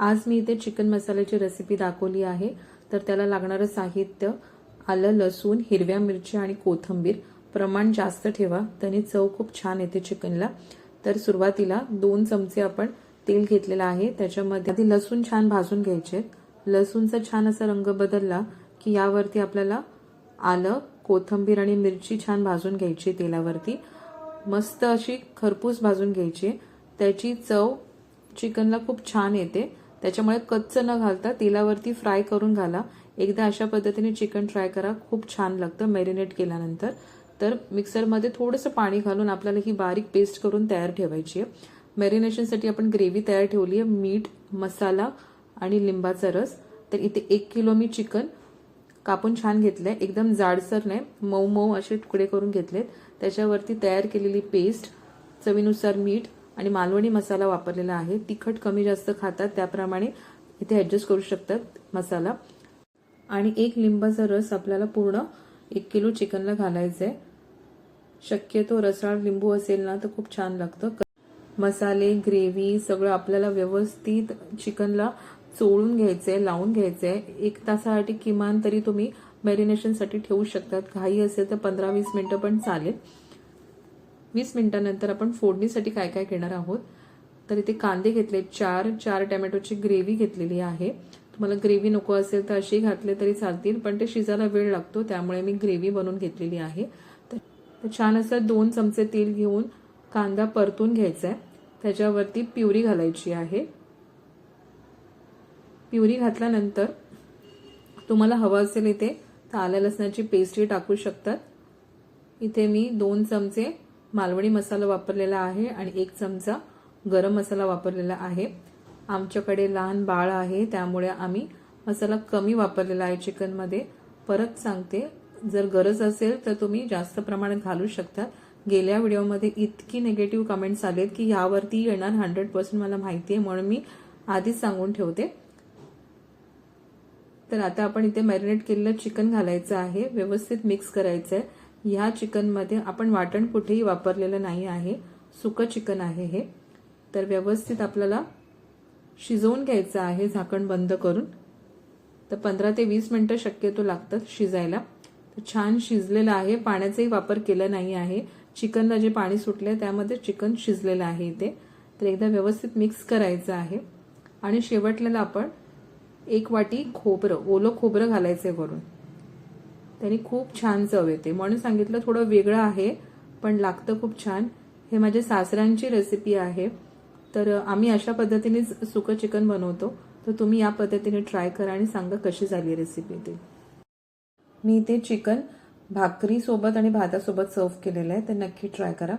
आज मी इथे चिकन मसाल्याची रेसिपी दाखवली आहे। तर त्याला लागणारे साहित्य आलं, लसूण, हिरव्या मिरच्या आणि कोथिंबीर। प्रमाण जास्त ठेवा, त्याने चव खूप छान येते चिकनला। तर सुरुवातीला 2 चमचे आपण तेल घेतलेलं आहे, त्याच्यामध्ये आधी लसूण छान भाजून घ्यायचे। लसूणचा छान असा रंग बदलला की यावरती आपल्याला आलं, कोथिंबीर आणि मिरची छान भाजून घ्यायची तेलावरती। मस्त अशी खरपूस भाजून घ्यायची, त्याची चव चिकनला खूप छान येते। त्याच्यामुळे कच्च न घालता तेलावरती फ्राय करून घाला। एकदा अशा पद्धतीने चिकन ट्राय करा, खूप छान लागतं मॅरिनेट केल्यानंतर। तर मिक्सरमध्ये थोडंसं पाणी घालून आपल्याला ही बारीक पेस्ट करून तयार ठेवायची आहे। मॅरिनेशनसाठी आपण ग्रेव्ही तयार ठेवली आहे, मीठ, मसाला आणि लिंबाचा रस। तर इथे 1 किलो मी चिकन कापून छान घेतलंय, एकदम जाडसर नाही, मऊ मऊ असे तुकडे करून घेतलेत। त्याच्यावरती तयार केलेली पेस्ट, चवीनुसार मीठ आणि मालवणी मसाला वापरलेला आहे। तिखट कमी जास्त खातात त्याप्रमाणे इथे ॲडजस्ट करू शकतात मसाला। आणि 1 लिंबाचा रस आपल्याला पूर्ण 1 किलो चिकनला घालायचा आहे। शक्यतो रसाळ लिंबू असेल ना तर खूप छान लागतं। मसाले, ग्रेव्ही सगळं आपल्याला व्यवस्थित चिकनला चोळून घ्यायचंय, लावून घ्यायचंय। 1 तासासाठी किमान तरी तुम्ही मॅरिनेशनसाठी ठेवू शकतात। घाई असेल तर 15-20 मिनिटं पण चालेल। 20 मिनिटांनंतर आपण फोडणीसाठी काय काय घेणार आहोत। तर इथे कांदे घेतले 4 टोमॅटोची ग्रेव्ही घेतलेली आहे। तुम्हाला ग्रेव्ही नको असेल तर अशी घातले तरी चालतील, पण ते शिजायला वेळ लागतो, त्यामुळे मी ग्रेव्ही बनवून घेतलेली आहे। तर छान असं 2 चमचे तेल घेऊन कांदा परतून घ्यायचा आहे। त्याच्यावरती प्युरी घालायची आहे। प्युरी घातल्यानंतर तुम्हाला हवं असेल इथे तर आलं लसणाची पेस्टही टाकू शकतात। इथे मी 2 चमचे मालवणी मसाला वापरलेला आहे आणि 1 चमचा गरम मसाला वापरलेला आहे। आमच्याकडे लहान बाळ आहे, त्यामुळे आम्ही मसाला कमी वापरलेला आहे चिकनमध्ये। परत सांगते, जर गरज असेल तर तुम्ही जास्त प्रमाणात घालू शकता। गेल्या व्हिडिओमध्ये इतकी निगेटिव्ह कमेंट्स आलेत की यावरती येणार 100% मला माहिती आहे, म्हणून मी आधीच सांगून ठेवते। तर आता आपण इथे मॅरिनेट केलेलं चिकन घालायचं आहे, व्यवस्थित मिक्स करायचं आहे। ह्या चिकनमध्ये आपण वाटण कुठेही वापरलेलं नाही आहे, सुकं चिकन आहे हे। तर व्यवस्थित आपल्याला शिजवून घ्यायचं आहे झाकण बंद करून। तर 15 ते 20 मिनिटं शक्यतो लागतात शिजायला। तर छान शिजलेलं आहे, पाण्याचाही वापर केला नाही आहे। चिकनला जे पाणी सुटले त्यामध्ये चिकन शिजलेलं आहे इथे। तर एकदा व्यवस्थित मिक्स करायचं आहे आणि शेवटला आपण 1 वाटी खोबरं, ओलं खोबरं घालायचंय वरून। त्याने खूप छान चव येते, म्हणून सांगितलं थोडं वेगळं आहे पण लागतं खूप छान। हे माझ्या सासऱ्यांची रेसिपी आहे, तर आम्ही अशा पद्धतीनेच सुकं चिकन बनवतो। तर तुम्ही या पद्धतीने ट्राय करा आणि सांगा कशी झाली रेसिपी ती। मी इथे चिकन भाकरी सोबत आणि भातासोबत सर्व केलेलं आहे, तर नक्की ट्राय करा।